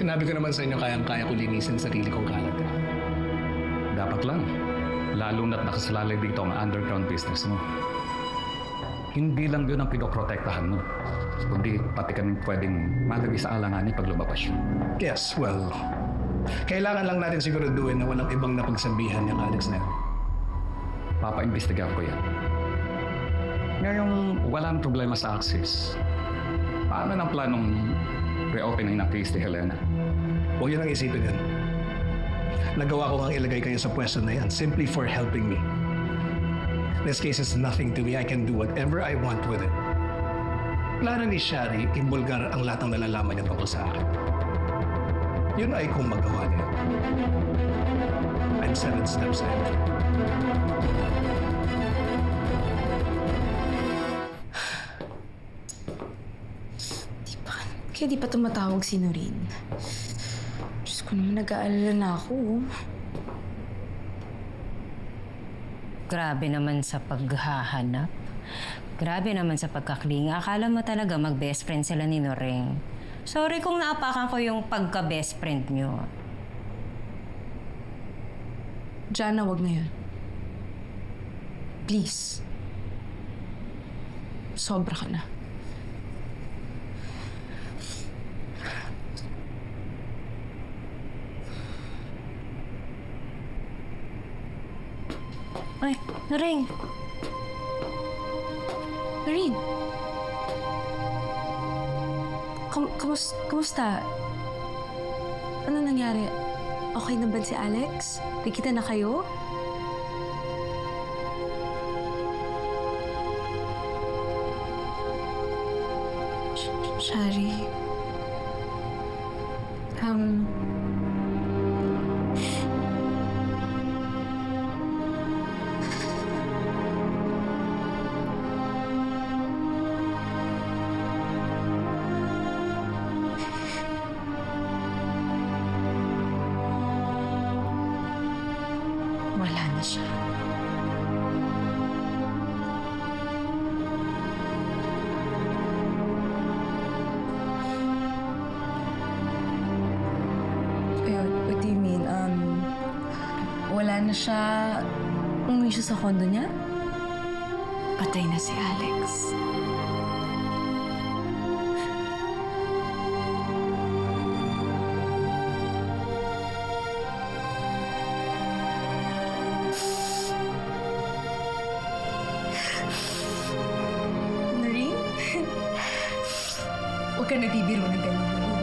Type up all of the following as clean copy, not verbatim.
Sinabi ko naman sa inyo, kayang-kaya ko linisin sarili kong kalat. Dapat lang. Lalo na't nakasalalay dito ang underground business mo. Hindi lang yun ang pinoprotektahan mo. Kundi pati kami pwedeng malagay sa alanganin pag lumabas yun. Yes, well, kailangan lang natin siguraduhin na walang ibang napagsabihan ng Alex na yun. Papa-imbestigahan ko yan. Ngayong walang problema sa access, paano ng planong reopening ng case ni Helena? Huwag yun ang isipin yan. Nagawa ko ngang ilagay kayo sa pwesto na yan simply for helping me. This case is nothing to me. I can do whatever I want with it. Plano ni Shari, imbulgar ang lahat ng nalalaman niya tungkol sa akin. Yun ay kung magawa niya. I'm 7 steps ahead. Kaya di pa tumatawag si Noreen. Diyos ko naman, nag-aalala na ako. Grabe naman sa paghahanap. Grabe naman sa pagkaklinga. Akala mo talaga mag-best friend sila ni Noreen. Sorry kung naapakan ko yung pagka-best friend nyo. Jana, wag na yun. Please. Sobra ka na. Ay, Noreen! Noreen! Kumusta? Ano nangyari? Okay na ba si Alex? Nagkita na kayo? Shari. Wala na siya. What do you mean? Wala na siya. Umuwi siya sa kondo niya? Patay na si Alex. Noreen? Huwag ka nagbibiro ng ganyan, Noreen.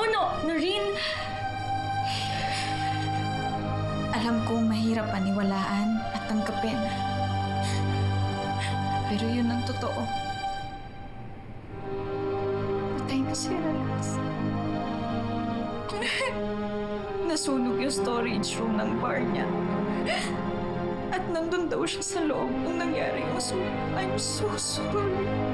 No, Noreen! Alam kong mahirap paniwalaan at tanggapin. Pero yun ang totoo. Patay na si Alex. Nasunog yung storage room ng bar niya. At nandun daw siya sa loob nung nangyari yung sunog. I'm so sorry.